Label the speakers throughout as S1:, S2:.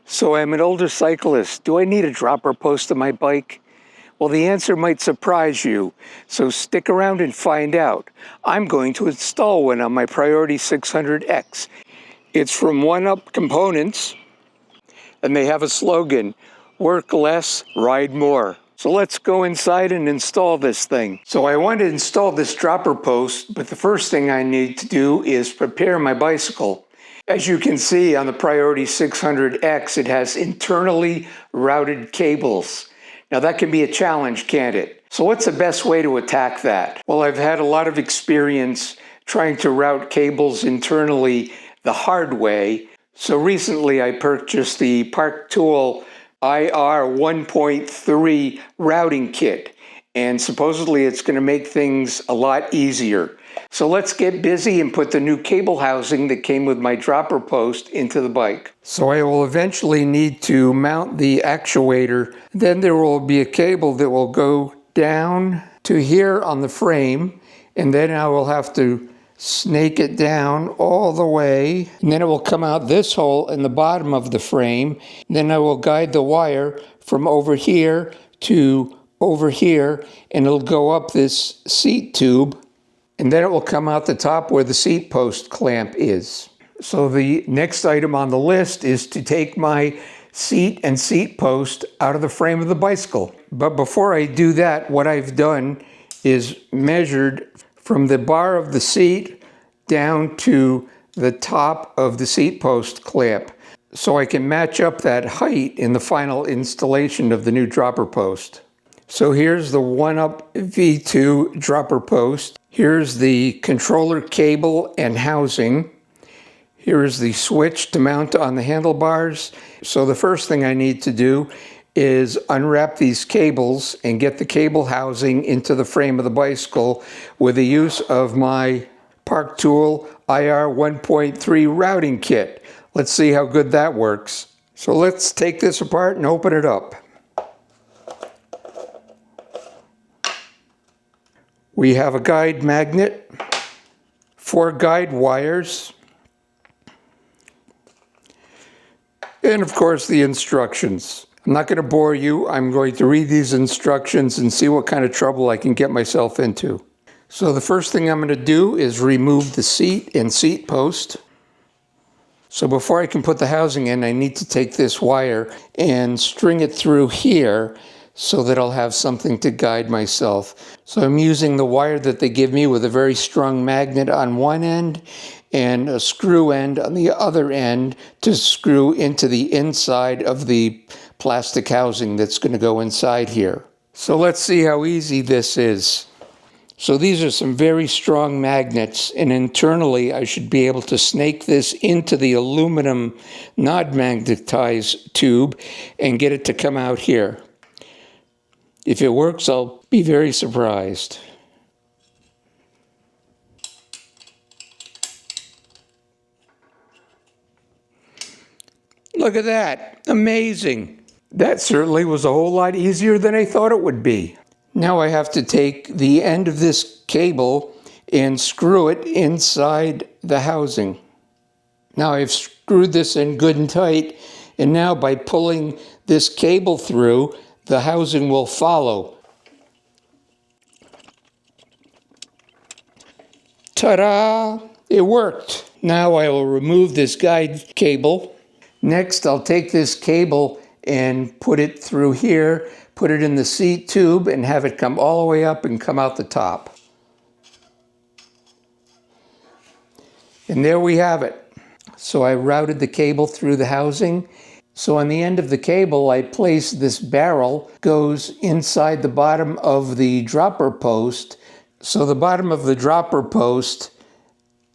S1: So I'm an older cyclist. Do I need a dropper post on my bike? Well, the answer might surprise you, so stick around and find out. I'm going to install one on my Priority 600X. It's from ONEUP Components, and they have a slogan, work less, ride more. So let's go inside and install this thing. So I want to install this dropper post, but the first thing I need to do is prepare my bicycle. As you can see on the Priority 600X, it has internally routed cables. Now that can be a challenge, can't it? So what's the best way to attack that? Well, I've had a lot of experience trying to route cables internally the hard way. So recently I purchased the Park Tool IR 1.3 routing kit, and supposedly it's going to make things a lot easier. So let's get busy and put the new cable housing that came with my dropper post into the bike. So I will eventually need to mount the actuator. Then there will be a cable that will go down to here on the frame, and then I will have to snake it down all the way, and then it will come out this hole in the bottom of the frame. Then I will guide the wire from over here to over here, and it'll go up this seat tube, and then it will come out the top where the seat post clamp is. So the next item on the list is to take my seat and seat post out of the frame of the bicycle. But before I do that, what I've done is measured from the bar of the seat down to the top of the seat post clamp, so I can match up that height in the final installation of the new dropper post. So here's the ONEUP V2 Dropper post. Here's the controller cable and housing. Here is the switch to mount on the handlebars. So the first thing I need to do is unwrap these cables and get the cable housing into the frame of the bicycle with the use of my Park Tool IR 1.3 routing kit. Let's see how good that works. So let's take this apart and open it up. We have a guide magnet, 4 guide wires, and of course the instructions. I'm not going to bore you. I'm going to read these instructions and see what kind of trouble I can get myself into. So the first thing I'm going to do is remove the seat and seat post. So before I can put the housing in, I need to take this wire and string it through here so that I'll have something to guide myself. So I'm using the wire that they give me with a very strong magnet on one end and a screw end on the other end to screw into the inside of the plastic housing that's going to go inside here. So let's see how easy this is. So these are some very strong magnets, and internally I should be able to snake this into the aluminum non-magnetized tube and get it to come out here. If it works, I'll be very surprised. Look at that. Amazing. That certainly was a whole lot easier than I thought it would be. Now I have to take the end of this cable and screw it inside the housing. Now I've screwed this in good and tight, and now by pulling this cable through, the housing will follow. Ta-da! It worked. Now I will remove this guide cable. Next, I'll take this cable and put it through here, put it in the seat tube, and have it come all the way up and come out the top. And there we have it. So I routed the cable through the housing. So on the end of the cable, I place this barrel, goes inside the bottom of the dropper post. So the bottom of the dropper post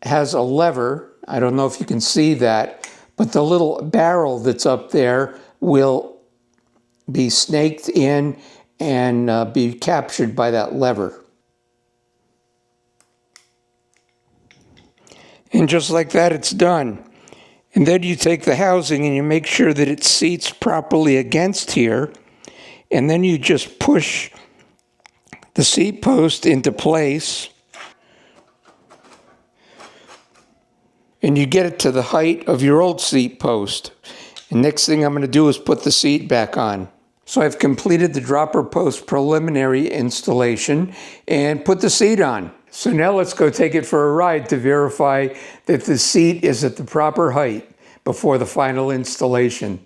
S1: has a lever. I don't know if you can see that, but the little barrel that's up there will be snaked in and be captured by that lever. And just like that, it's done. And then you take the housing and you make sure that it seats properly against here. And then you just push the seat post into place. And you get it to the height of your old seat post. And next thing I'm going to do is put the seat back on. So I've completed the dropper post preliminary installation and put the seat on. So now let's go take it for a ride to verify that the seat is at the proper height before the final installation.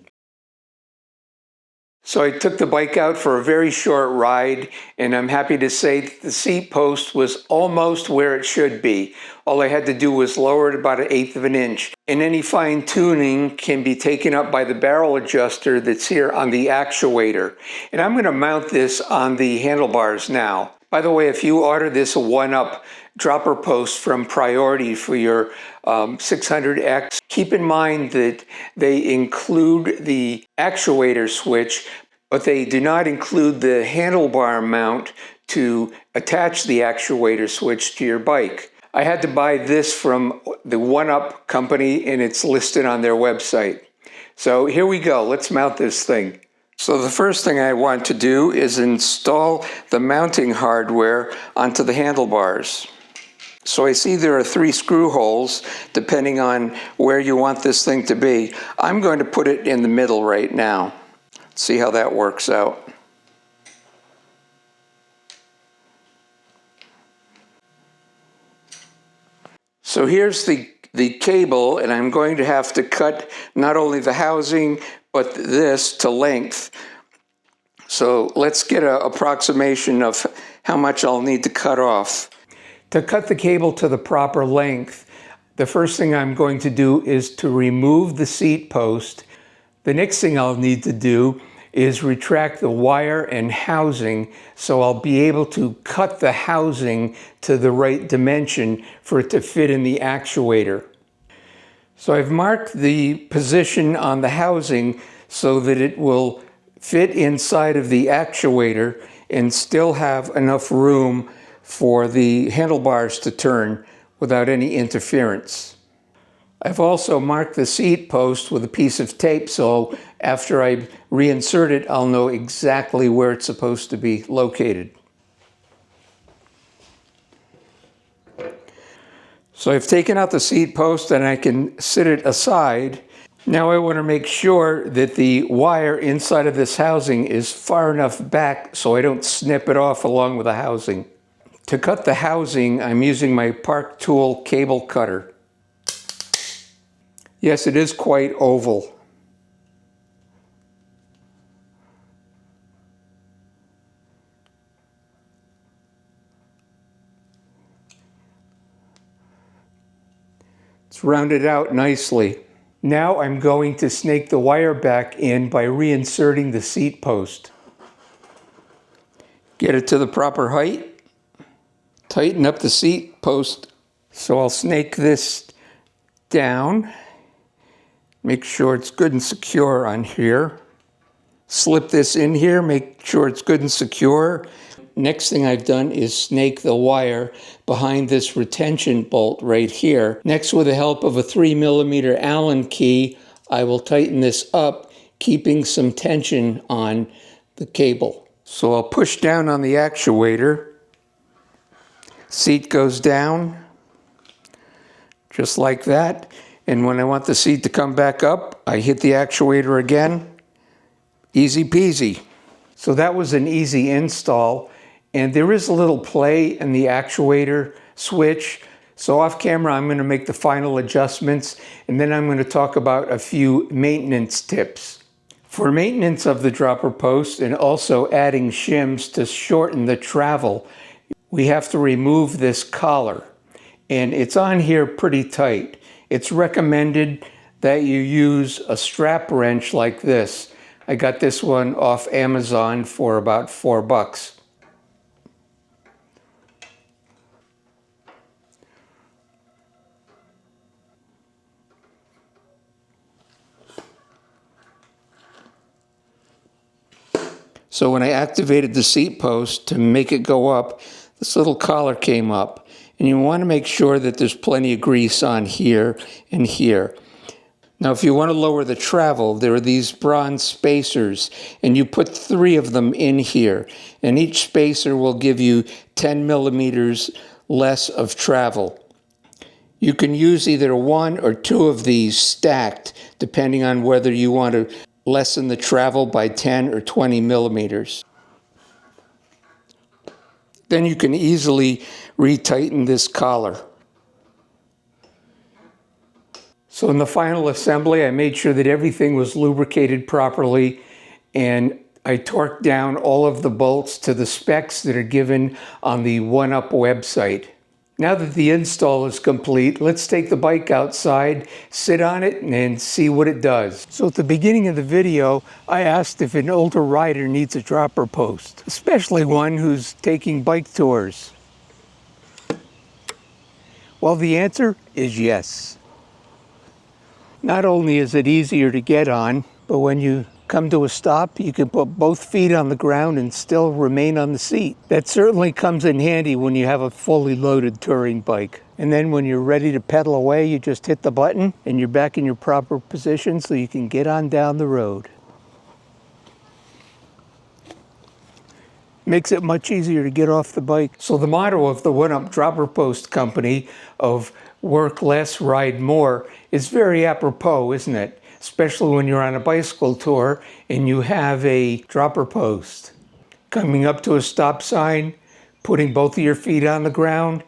S1: So I took the bike out for a very short ride, and I'm happy to say that the seat post was almost where it should be. All I had to do was lower it about 1/8 of an inch. And any fine tuning can be taken up by the barrel adjuster that's here on the actuator. And I'm going to mount this on the handlebars now. By the way, if you order this ONEUP dropper post from Priority for your 600X, keep in mind that they include the actuator switch, but they do not include the handlebar mount to attach the actuator switch to your bike. I had to buy this from the ONEUP company, and it's listed on their website. So here we go. Let's mount this thing. So the first thing I want to do is install the mounting hardware onto the handlebars. So I see there are 3 screw holes depending on where you want this thing to be. I'm going to put it in the middle right now. See how that works out. So here's the cable, and I'm going to have to cut not only the housing but this to length. So let's get an approximation of how much I'll need to cut off. To cut the cable to the proper length, the first thing I'm going to do is to remove the seat post. The next thing I'll need to do is retract the wire and housing, so I'll be able to cut the housing to the right dimension for it to fit in the actuator. So I've marked the position on the housing so that it will fit inside of the actuator and still have enough room for the handlebars to turn without any interference. I've also marked the seat post with a piece of tape, so after I reinsert it, I'll know exactly where it's supposed to be located. So I've taken out the seat post and I can sit it aside. Now I want to make sure that the wire inside of this housing is far enough back so I don't snip it off along with the housing. To cut the housing, I'm using my Park Tool cable cutter. Yes, it is quite oval. It's rounded out nicely. Now I'm going to snake the wire back in by reinserting the seat post. Get it to the proper height. Tighten up the seat post. So I'll snake this down. Make sure it's good and secure on here. Slip this in here, make sure it's good and secure. Next thing I've done is snake the wire behind this retention bolt right here. Next, with the help of a 3mm Allen key, I will tighten this up, keeping some tension on the cable. So I'll push down on the actuator. Seat goes down, just like that. And when I want the seat to come back up, I hit the actuator again. Easy peasy. So that was an easy install. And there is a little play in the actuator switch. So off camera, I'm going to make the final adjustments, and then I'm going to talk about a few maintenance tips. For maintenance of the dropper post and also adding shims to shorten the travel, we have to remove this collar. And it's on here pretty tight. It's recommended that you use a strap wrench like this. I got this one off Amazon for about $4. So when I activated the seat post to make it go up, this little collar came up. And you want to make sure that there's plenty of grease on here and here. Now, if you want to lower the travel, there are these bronze spacers, and you put 3 of them in here. And each spacer will give you 10 millimeters less of travel. You can use either one or two of these stacked, depending on whether you want to lessen the travel by 10 or 20 millimeters. Then you can easily retighten this collar. So in the final assembly, I made sure that everything was lubricated properly, and I torqued down all of the bolts to the specs that are given on the ONEUP website. Now that the install is complete, let's take the bike outside, sit on it, and see what it does. So at the beginning of the video, I asked if an older rider needs a dropper post, especially one who's taking bike tours. Well, the answer is yes. Not only is it easier to get on, but when you come to a stop, you can put both feet on the ground and still remain on the seat. That certainly comes in handy when you have a fully loaded touring bike. And then when you're ready to pedal away, you just hit the button and you're back in your proper position so you can get on down the road. Makes it much easier to get off the bike. So the motto of the ONEUP Dropper Post Company of work less, ride more is very apropos, isn't it? Especially when you're on a bicycle tour and you have a dropper post. Coming up to a stop sign, putting both of your feet on the ground,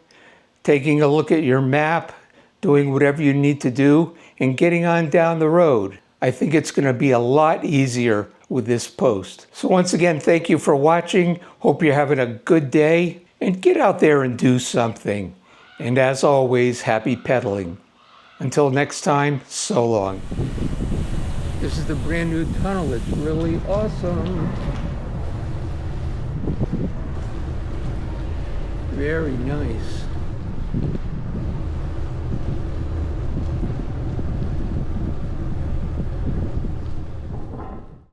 S1: taking a look at your map, doing whatever you need to do, and getting on down the road. I think it's going to be a lot easier with this post. So once again, thank you for watching. Hope you're having a good day, and get out there and do something. And as always, happy pedaling. Until next time, so long. This is the brand new tunnel. It's really awesome. Very nice.